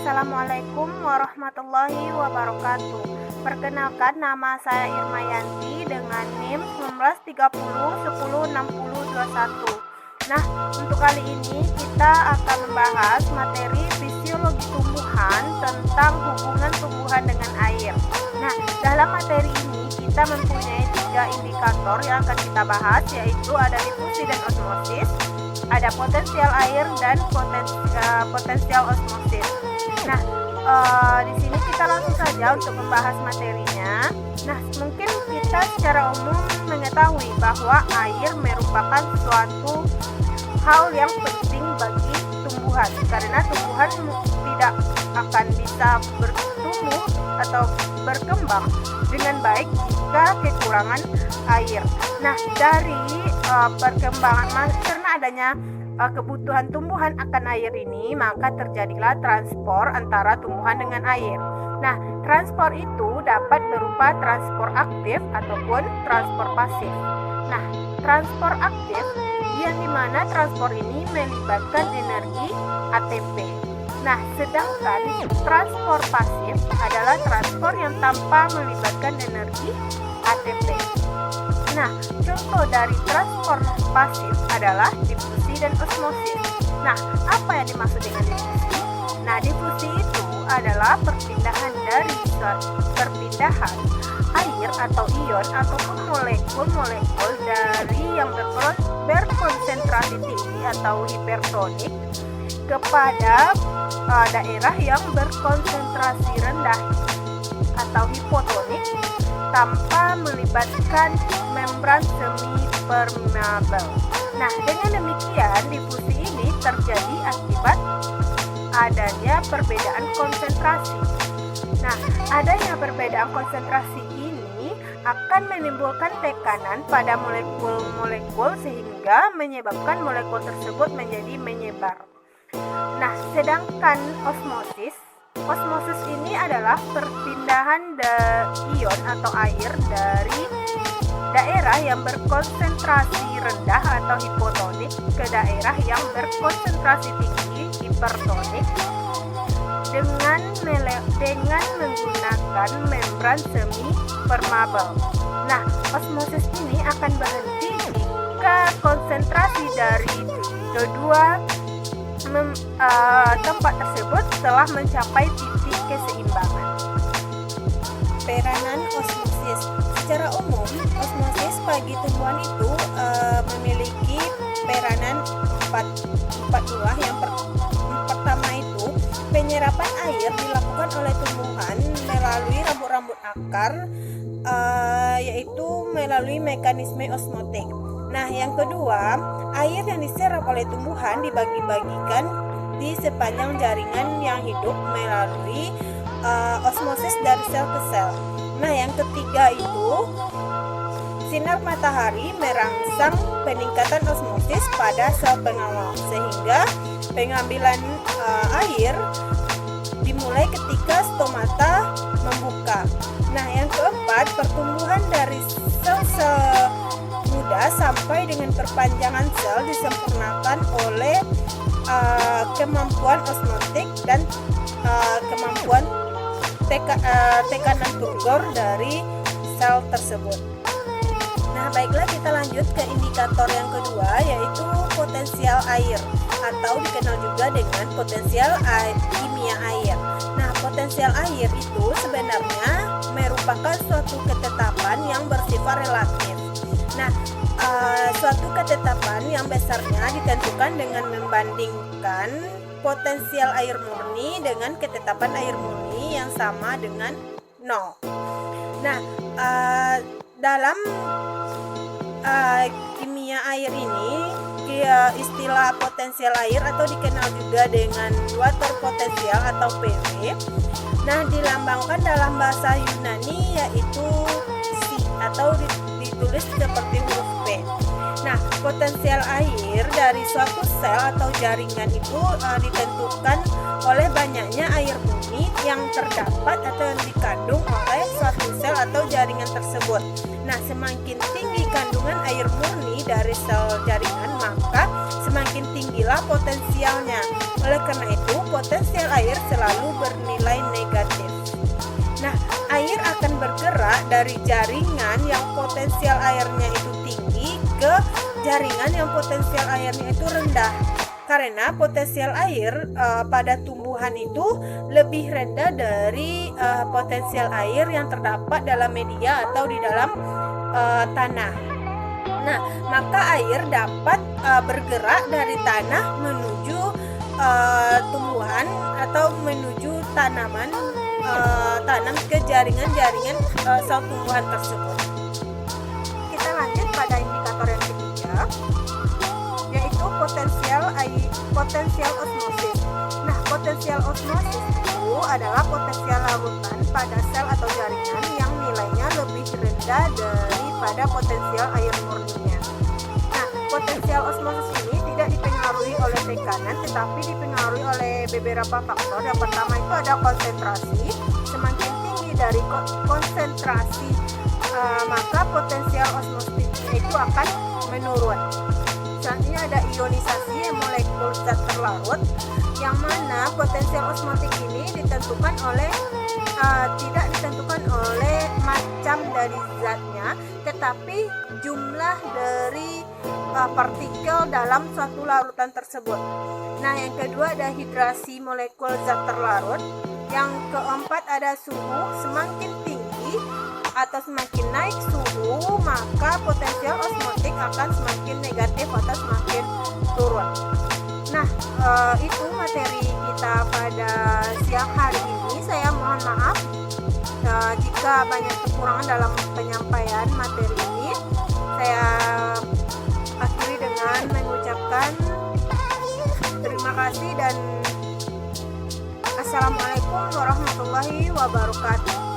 Assalamualaikum warahmatullahi wabarakatuh. Perkenalkan, nama saya Irma Yanti dengan NIM 1930 106021. Nah, untuk kali ini kita akan membahas materi fisiologi tumbuhan tentang hubungan tumbuhan dengan air. Nah, dalam materi ini kita mempunyai 3 indikator yang akan kita bahas, yaitu ada difusi dan osmosis, ada potensial air dan potensial osmosis. Nah, di sini kita langsung saja untuk membahas materinya. Nah, mungkin kita secara umum mengetahui bahwa air merupakan suatu hal yang penting bagi tumbuhan, karena tumbuhan tidak akan bisa bertumbuh atau berkembang dengan baik jika kekurangan air. Nah, dari perkembangan karena adanya kebutuhan tumbuhan akan air ini, maka terjadilah transport antara tumbuhan dengan air. Nah, transport itu dapat berupa transport aktif ataupun transport pasif. Nah, transport aktif yang dimana transport ini melibatkan energi ATP. Nah, sedangkan transport pasif adalah transport yang tanpa melibatkan energi ATP. Nah, contoh dari transport pasif adalah difusi dan osmosis. Nah, apa yang dimaksud dengan difusi? Nah, difusi itu adalah perpindahan air atau ion ataupun molekul-molekul dari yang berkonsentrasi tinggi atau hipertonik kepada daerah yang berkonsentrasi rendah atau hipotonik tanpa melibatkan membran semi permeabel. Nah, dengan demikian difusi ini terjadi akibat adanya perbedaan konsentrasi. Nah, adanya perbedaan konsentrasi ini akan menimbulkan tekanan pada molekul-molekul sehingga menyebabkan molekul tersebut menjadi menyebar. Nah, sedangkan osmosis ini adalah perpindahan ion atau air dari daerah yang berkonsentrasi rendah atau hipotonik ke daerah yang berkonsentrasi tinggi hipertonik dengan menggunakan membran semi permeabel. Nah, osmosis ini akan berhenti jika konsentrasi dari kedua tempat tersebut telah mencapai titik keseimbangan. Peranan osmosis. Secara umum, osmosis bagi tumbuhan itu memiliki peranan empat buah. Yang pertama itu penyerapan air dilakukan oleh tumbuhan melalui rambut-rambut akar, yaitu melalui mekanisme osmotik. Nah, yang kedua, air yang diserap oleh tumbuhan dibagi-bagikan di sepanjang jaringan yang hidup melalui osmosis dari sel ke sel. Nah, yang ketiga itu sinar matahari merangsang peningkatan osmosis pada sel pengawal, sehingga pengambilan air dimulai ketika stomata membuka. Nah, yang keempat, pertumbuhan dari sel-sel muda sampai dengan perpanjangan sel disempurnakan oleh kemampuan osmotik dan kemampuan tekanan turgor dari sel tersebut. Nah, baiklah, kita lanjut ke indikator yang kedua, yaitu potensial air atau dikenal juga dengan potensial kimia air. Nah, potensial air itu sebenarnya merupakan suatu ketetapan yang bersifat relatif. Nah, suatu ketetapan yang besarnya ditentukan dengan membandingkan potensial air murni dengan ketetapan air murni yang sama dengan 0. Nah, dalam kimia air ini, istilah potensial air atau dikenal juga dengan water potensial atau PV. Nah, dilambangkan dalam bahasa Yunani yaitu Si atau ditulis seperti huruf P. Nah, potensial air dari suatu sel atau jaringan itu ditentukan oleh banyaknya air murni yang terdapat atau yang dikandung oleh suatu sel atau jaringan tersebut. Nah, semakin tinggi kandungan air murni dari sel jaringan, maka semakin tinggilah potensialnya. Oleh karena itu, potensial air selalu bernilai negatif. Nah, air akan bergerak dari jaringan yang potensial airnya itu tinggi ke jaringan yang potensial airnya itu rendah. Karena potensial air pada tumbuhan itu lebih rendah dari potensial air yang terdapat dalam media atau di dalam tanah. Nah, maka air dapat bergerak dari tanah menuju tumbuhan atau menuju tanaman tanam ke jaringan-jaringan sel tumbuhan tersebut. Kita lanjut pada indikator yang ketiga, yaitu potensial osmosis. Nah, potensial osmosis itu adalah potensial larutan pada sel atau jaringan yang nilainya lebih rendah daripada potensial air murninya. Nah, potensial osmosis ini tidak dipengaruhi oleh tekanan, tetapi dipengaruhi oleh beberapa faktor. Yang pertama itu ada konsentrasi. Semakin tinggi dari konsentrasi, maka potensial osmosis itu akan menurun. Selanjutnya ada ionisasi molekul zat terlarut, yang mana potensial osmotik ini ditentukan oleh tidak ditentukan oleh macam dari zatnya, tetapi jumlah dari partikel dalam suatu larutan tersebut. Nah, yang kedua ada hidrasi molekul zat terlarut. Yang keempat ada suhu. Semakin tinggi atau semakin naik suhu, maka potensial osmotik akan semakin negatif atau semakin turun. Nah, itu materi kita pada siang hari ini. Saya mohon maaf jika banyak kekurangan dalam penyampaian materi ini. Saya akhiri dengan mengucapkan terima kasih dan Assalamualaikum warahmatullahi wabarakatuh.